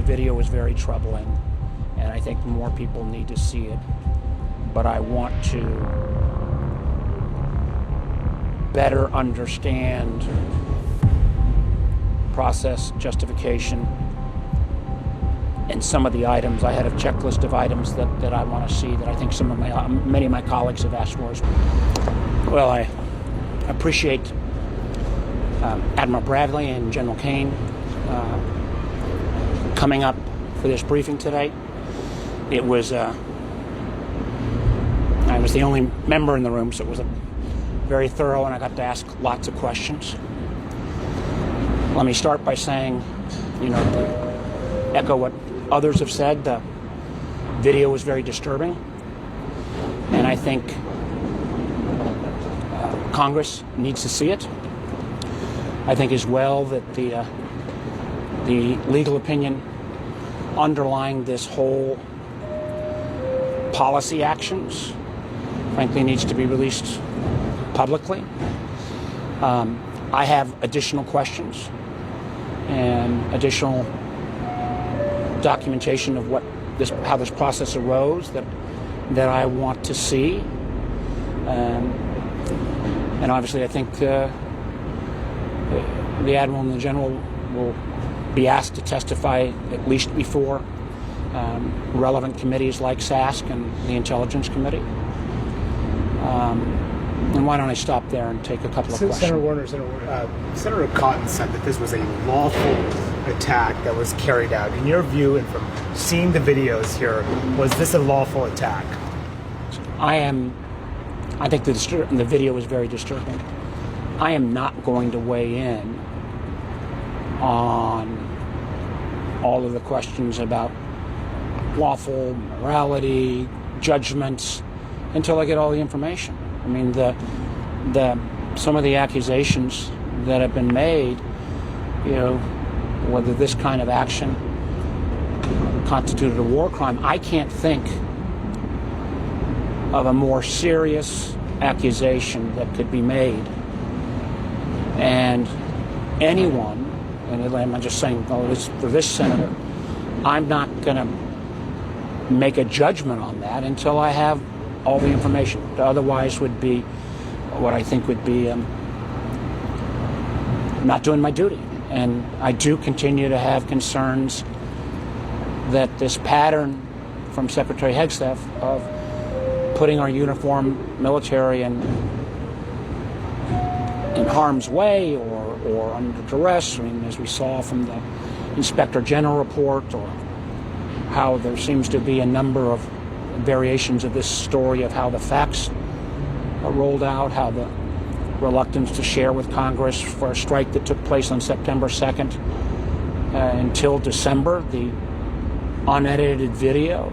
video is very troubling, and I think more people need to see it. But I want to better understand process, justification, and some of the items. I had a checklist of items that I want to see that I think many of my colleagues have asked for. Well, I appreciate Admiral Bradley and General Kane coming up for this briefing today. I was the only member in the room, so it was very thorough, and I got to ask lots of questions. Let me start by saying, echo what others have said. The video was very disturbing, and I think Congress needs to see it. I think as well that the legal opinion underlying this whole policy actions, frankly, needs to be released publicly. I have additional questions and additional documentation of how this process arose that I want to see, and obviously I think the Admiral and the General will be asked to testify at least before relevant committees like SASC and the Intelligence Committee. And why don't I stop there and take a couple of questions? Senator Cotton said that this was a lawful attack that was carried out. In your view, and from seeing the videos here, was this a lawful attack? I think the video was very disturbing. I am not going to weigh in on all of the questions about lawful, morality, judgments, until I get all the information. I mean, some of the accusations that have been made, whether this kind of action constituted a war crime, I can't think of a more serious accusation that could be made. And anyone, and I'm not just saying for this senator, I'm not going to make a judgment on that until I have all the information. Otherwise would be what I think would be not doing my duty. And I do continue to have concerns that this pattern from Secretary Hegseth of putting our uniformed military in harm's way or under duress, as we saw from the Inspector General report, or how there seems to be a number of variations of this story of how the facts are rolled out, how the reluctance to share with Congress for a strike that took place on September 2nd until December, the unedited video.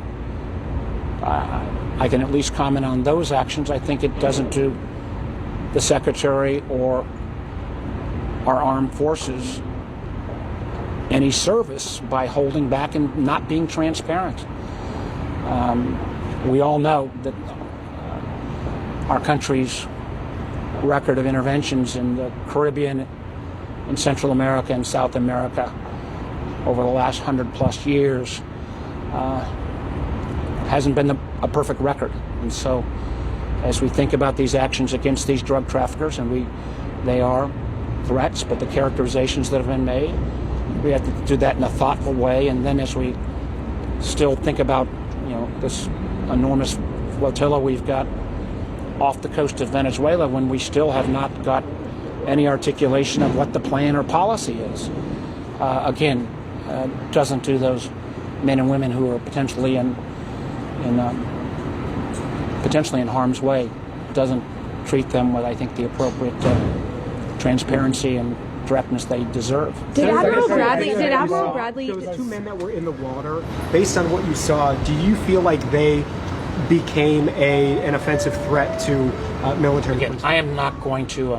I can at least comment on those actions. I think it doesn't do the Secretary or our armed forces any service by holding back and not being transparent. We all know that our country's record of interventions in the Caribbean, in Central America and South America over the last 100+ years hasn't been a perfect record. And so as we think about these actions against these drug traffickers, and they are threats, but the characterizations that have been made, we have to do that in a thoughtful way. And then as we still think about this enormous flotilla we've got off the coast of Venezuela, when we still have not got any articulation of what the plan or policy is, doesn't do those men and women who are potentially in harm's way, doesn't treat them with, I think, the appropriate transparency and directness they deserve. Did Admiral Bradley? The two men that were in the water, based on what you saw, do you feel like they became an offensive threat to military? Again, I am not going to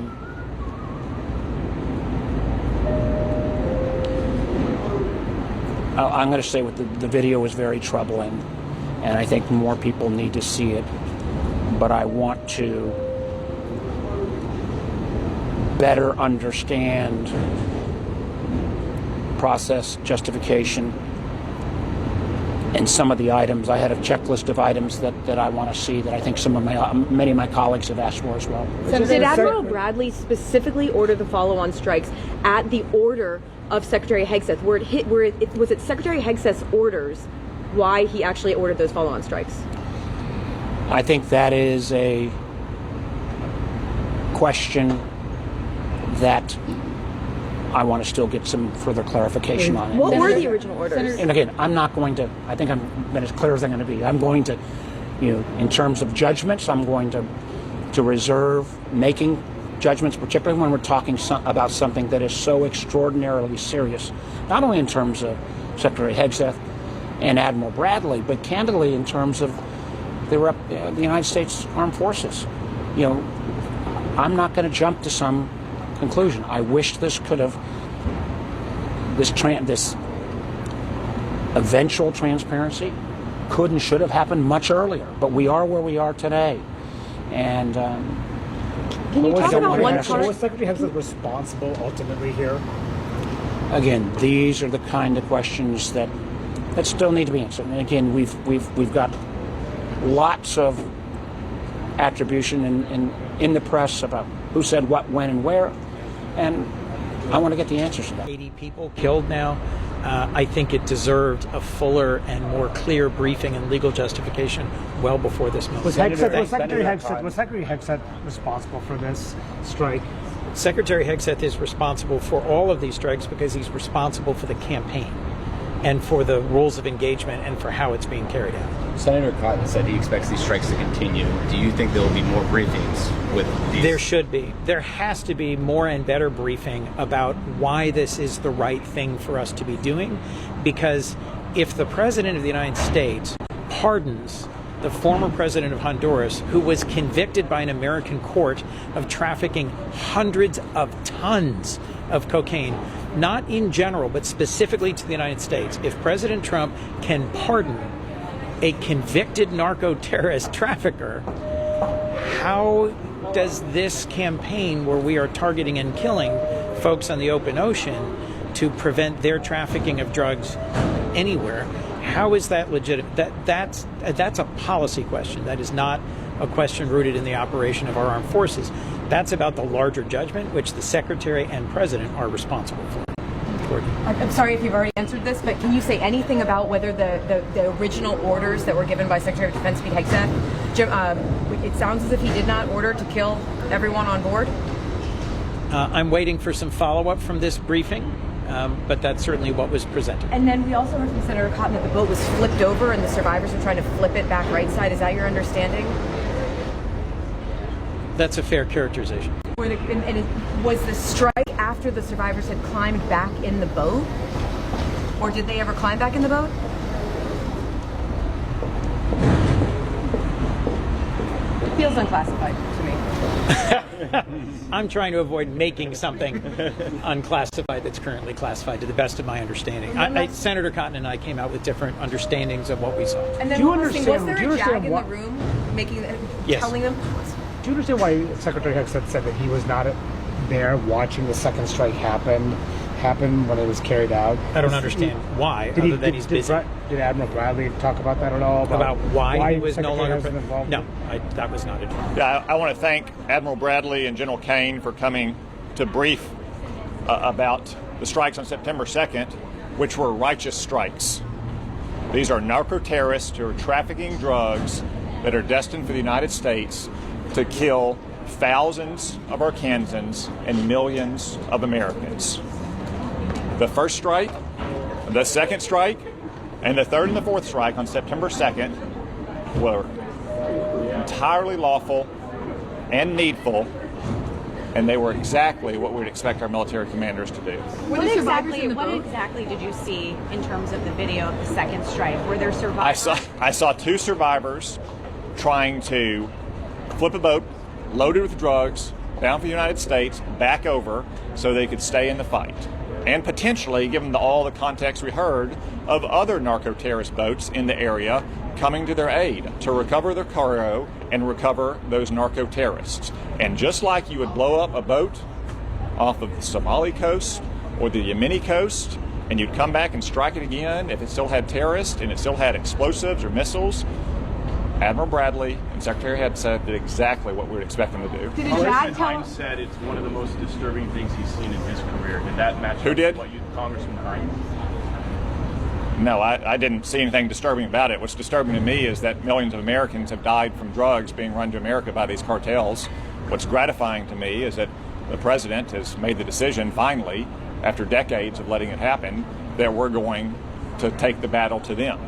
I'm going to say the video was very troubling, and I think more people need to see it. But I want to better understand process, justification, And some of the items, I had a checklist of items that I want to see that I think many of my colleagues have asked for as well. Did Admiral Bradley specifically order the follow-on strikes at the order of Secretary Hegseth? Was it Secretary Hegseth's orders why he actually ordered those follow-on strikes? I think that is a question that I want to still get some further clarification on. What were the original orders? And again, I'm not going to, I think I've been as clear as I'm going to be. I'm going to, in terms of judgments, I'm going to reserve making judgments, particularly when we're talking about something that is so extraordinarily serious, not only in terms of Secretary Hegseth and Admiral Bradley, but candidly in terms of the United States Armed Forces. I'm not going to jump to some conclusion. I wish this could have, this eventual transparency could and should have happened much earlier, but we are where we are today. And can you talk about one part? Was Secretary Hegseth responsible ultimately here? Again, these are the kind of questions that still need to be answered. And again, we've got lots of attribution in the press about who said what, when, and where, and I want to get the answers to that. 80 people killed now. I think it deserved a fuller and more clear briefing and legal justification well before this moment. Was Secretary Hegseth responsible for this strike? Secretary Hegseth is responsible for all of these strikes because he's responsible for the campaign and for the rules of engagement and for how it's being carried out. Senator Cotton said he expects these strikes to continue. Do you think there will be more briefings with these? There should be. There has to be more and better briefing about why this is the right thing for us to be doing, because if the President of the United States pardons the former president of Honduras, who was convicted by an American court of trafficking hundreds of tons of cocaine, not in general, but specifically to the United States, if President Trump can pardon a convicted narco-terrorist trafficker, how does this campaign, where we are targeting and killing folks on the open ocean to prevent their trafficking of drugs anywhere, how is that legitimate? That's a policy question. That is not a question rooted in the operation of our armed forces. That's about the larger judgment, which the Secretary and President are responsible for. I'm sorry if you've already answered this, but can you say anything about whether the original orders that were given by Secretary of Defense Pete Hegseth, it sounds as if he did not order to kill everyone on board? I'm waiting for some follow-up from this briefing, but that's certainly what was presented. And then we also heard from Senator Cotton that the boat was flipped over and the survivors were trying to flip it back right side. Is that your understanding? That's a fair characterization. Was the strike after the survivors had climbed back in the boat? Or did they ever climb back in the boat? It feels unclassified to me. I'm trying to avoid making something unclassified that's currently classified, to the best of my understanding. Senator Cotton and I came out with different understandings of what we saw. And then was there a jag in the room telling them? Do you understand why Secretary Hegseth said that he was not there watching the second strike happen when it was carried out? I don't understand why, other than he's busy. Did Admiral Bradley talk about that at all? About why he was no longer involved? No, that was not it. Yeah, I want to thank Admiral Bradley and General Kane for coming to brief about the strikes on September 2nd, which were righteous strikes. These are narco-terrorists who are trafficking drugs that are destined for the United States to kill thousands of Arkansans and millions of Americans. The first strike, the second strike, and the third and the fourth strike on September 2nd were entirely lawful and needful, and they were exactly what we would expect our military commanders to do. What exactly did you see in terms of the video of the second strike? Were there survivors? I saw two survivors trying to flip a boat loaded with drugs down for the United States, back over so they could stay in the fight. And potentially, given all the context we heard, of other narco-terrorist boats in the area coming to their aid to recover their cargo and recover those narco-terrorists. And just like you would blow up a boat off of the Somali coast or the Yemeni coast, and you'd come back and strike it again if it still had terrorists and it still had explosives or missiles, Admiral Bradley and Secretary Hegseth did exactly what we would expect them to do. Did Congressman Jack tell Hines said it's one of the most disturbing things he's seen in his career. Did that match Who up did? with what you, Congressman Hines? No, I didn't see anything disturbing about it. What's disturbing to me is that millions of Americans have died from drugs being run to America by these cartels. What's gratifying to me is that the president has made the decision finally, after decades of letting it happen, that we're going to take the battle to them.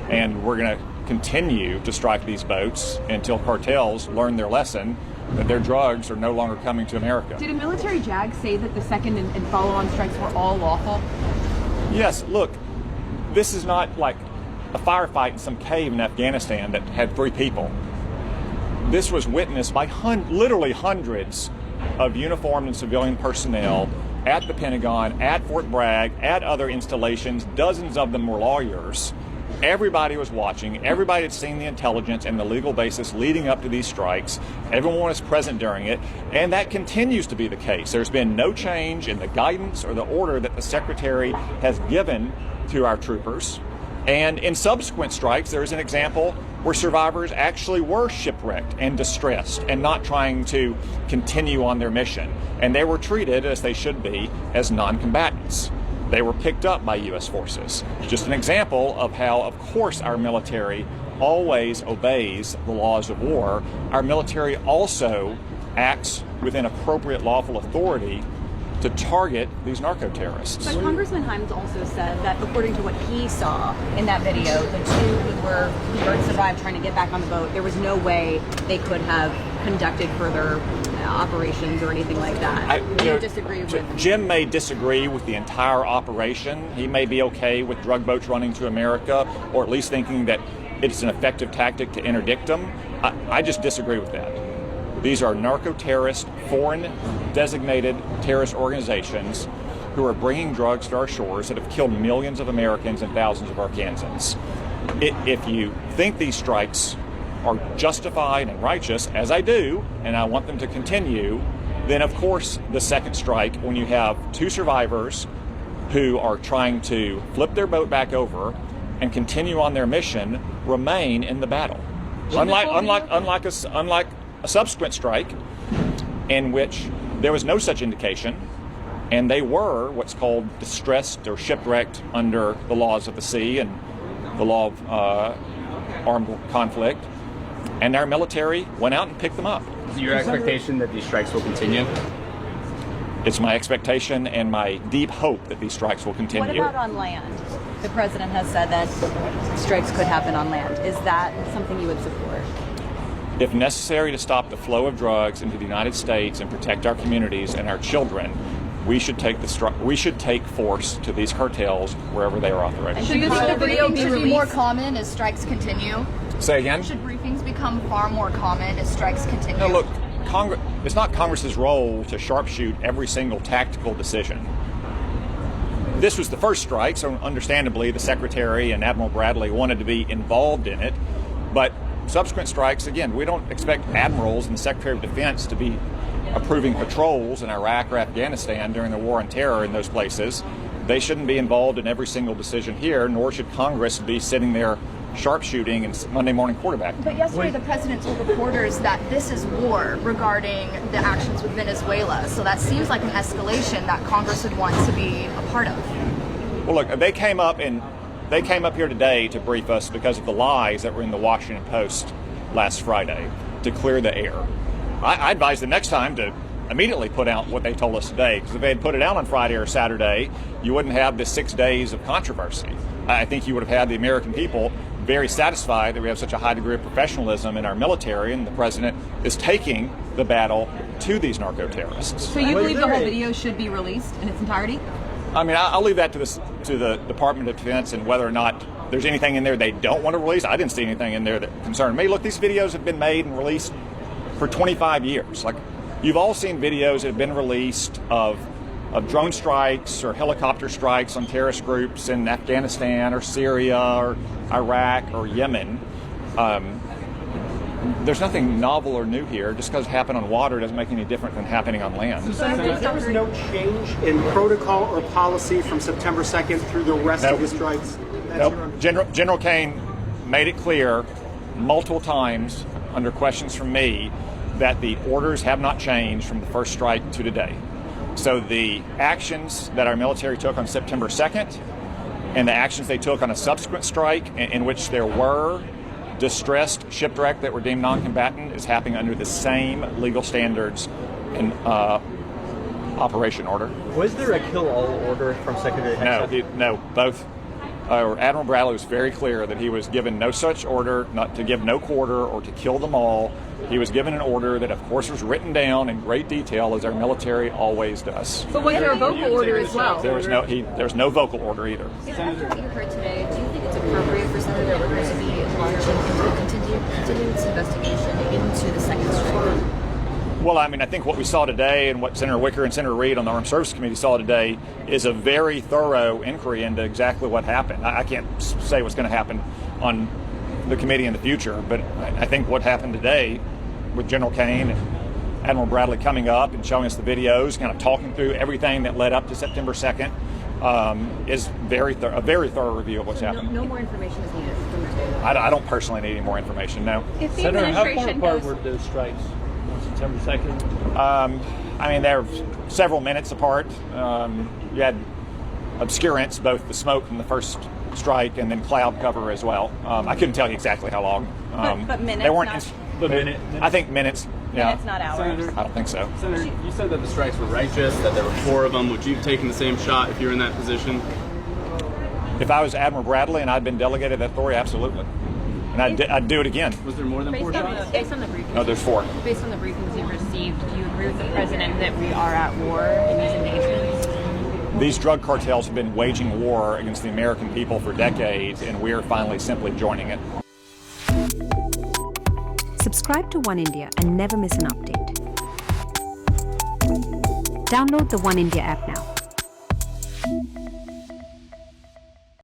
And we're going to continue to strike these boats until cartels learn their lesson that their drugs are no longer coming to America. Did a military JAG say that the second and follow-on strikes were all lawful? Yes, look, this is not like a firefight in some cave in Afghanistan that had 3 people. This was witnessed by literally hundreds of uniformed and civilian personnel at the Pentagon, at Fort Bragg, at other installations. Dozens of them were lawyers. Everybody was watching. Everybody had seen the intelligence and the legal basis leading up to these strikes. Everyone was present during it, and that continues to be the case. There's been no change in the guidance or the order that the Secretary has given to our troopers. And in subsequent strikes, there's an example where survivors actually were shipwrecked and distressed and not trying to continue on their mission. And they were treated, as they should be, as non-combatants. They were picked up by U.S. forces. Just an example of how, of course, our military always obeys the laws of war. Our military also acts within appropriate lawful authority to target these narco-terrorists. But Congressman Hines also said that according to what he saw in that video, the 2 who survived trying to get back on the boat, there was no way they could have conducted further operations or anything like that. Do you disagree with? Jim may disagree with the entire operation. He may be okay with drug boats running to America, or at least thinking that it's an effective tactic to interdict them. I just disagree with that. These are narco-terrorist, foreign designated terrorist organizations who are bringing drugs to our shores that have killed millions of Americans and thousands of Arkansans. If you think these strikes are justified and righteous, as I do, and I want them to continue, then of course the second strike, when you have 2 survivors who are trying to flip their boat back over and continue on their mission, remain in the battle. Unlike a subsequent strike in which there was no such indication, and they were what's called distressed or shipwrecked under the laws of the sea and the law of armed conflict, and our military went out and picked them up. Is it your expectation that these strikes will continue? It's my expectation and my deep hope that these strikes will continue. What about on land? The president has said that strikes could happen on land. Is that something you would support? If necessary to stop the flow of drugs into the United States and protect our communities and our children, we should take force to these cartels wherever they are authorized. And should the video be more common as strikes continue? Say again? Should briefings become far more common as strikes continue? No, look, it's not Congress's role to sharpshoot every single tactical decision. This was the first strike, so understandably the Secretary and Admiral Bradley wanted to be involved in it, but subsequent strikes, again, we don't expect admirals and the Secretary of Defense to be approving patrols in Iraq or Afghanistan during the war on terror in those places. They shouldn't be involved in every single decision here, nor should Congress be sitting there sharpshooting and Monday morning quarterbacking. But yesterday the president told reporters that this is war regarding the actions with Venezuela. So that seems like an escalation that Congress would want to be a part of. Well, look, they came up here today to brief us because of the lies that were in the Washington Post last Friday to clear the air. I advise them next time to immediately put out what they told us today, because if they had put it out on Friday or Saturday, you wouldn't have the 6 days of controversy. I think you would have had the American people very satisfied that we have such a high degree of professionalism in our military, and the president is taking the battle to these narco-terrorists. So you believe the whole video should be released in its entirety? I mean, I'll leave that to the Department of Defense and whether or not there's anything in there they don't want to release. I didn't see anything in there that concerned me. Look, these videos have been made and released for 25 years. Like, you've all seen videos that have been released of drone strikes or helicopter strikes on terrorist groups in Afghanistan or Syria or Iraq or Yemen. there's nothing novel or new here. Just because it happened on water doesn't make any different than happening on land. Senator, there was no change in protocol or policy from September 2nd through the rest of the strikes? Nope. General Kane made it clear multiple times under questions from me that the orders have not changed from the first strike to today. So the actions that our military took on September 2nd and the actions they took on a subsequent strike in which there were distressed shipwreck that were deemed non-combatant is happening under the same legal standards and operation order. Was there a kill-all order from Secretary Hegseth? No, both. Admiral Bradley was very clear that he was given no such order, not to give no quarter or to kill them all. He was given an order that, of course, was written down in great detail, as our military always does. But was there a vocal order as well? There was no vocal order either. After what you heard today, do you think it's appropriate for Senator Wicker to be continuing this investigation into the second strike? Well, I mean, I think what we saw today and what Senator Wicker and Senator Reid on the Armed Services Committee saw today is a very thorough inquiry into exactly what happened. I can't say what's going to happen on the committee in the future, but I think what happened today with General Kane and Admiral Bradley coming up and showing us the videos, kind of talking through everything that led up to September 2nd, is a very thorough review of what's happened. No more information is needed from today. I don't personally need any more information, no. If the Senator, how far administration apart goes, were those strikes on September 2nd? I mean, they're several minutes apart. You had obscurance, both the smoke from the first strike and then cloud cover as well. I couldn't tell you exactly how long. But minutes, They weren't. not- I think minutes. Yeah. Minutes, not hours. Senator, I don't think so. Senator, you said that the strikes were righteous, that there were 4 of them. Would you have taken the same shot if you were in that position? If I was Admiral Bradley and I'd been delegated that authority, absolutely. And I'd do it again. Was there more than 4 shots? Based on the briefings, No, there's 4. based on the briefings you've received, do you agree with the president that we are at war in these engagements? These drug cartels have been waging war against the American people for decades, and we are finally simply joining it. Subscribe to One India and never miss an update. Download the One India app now.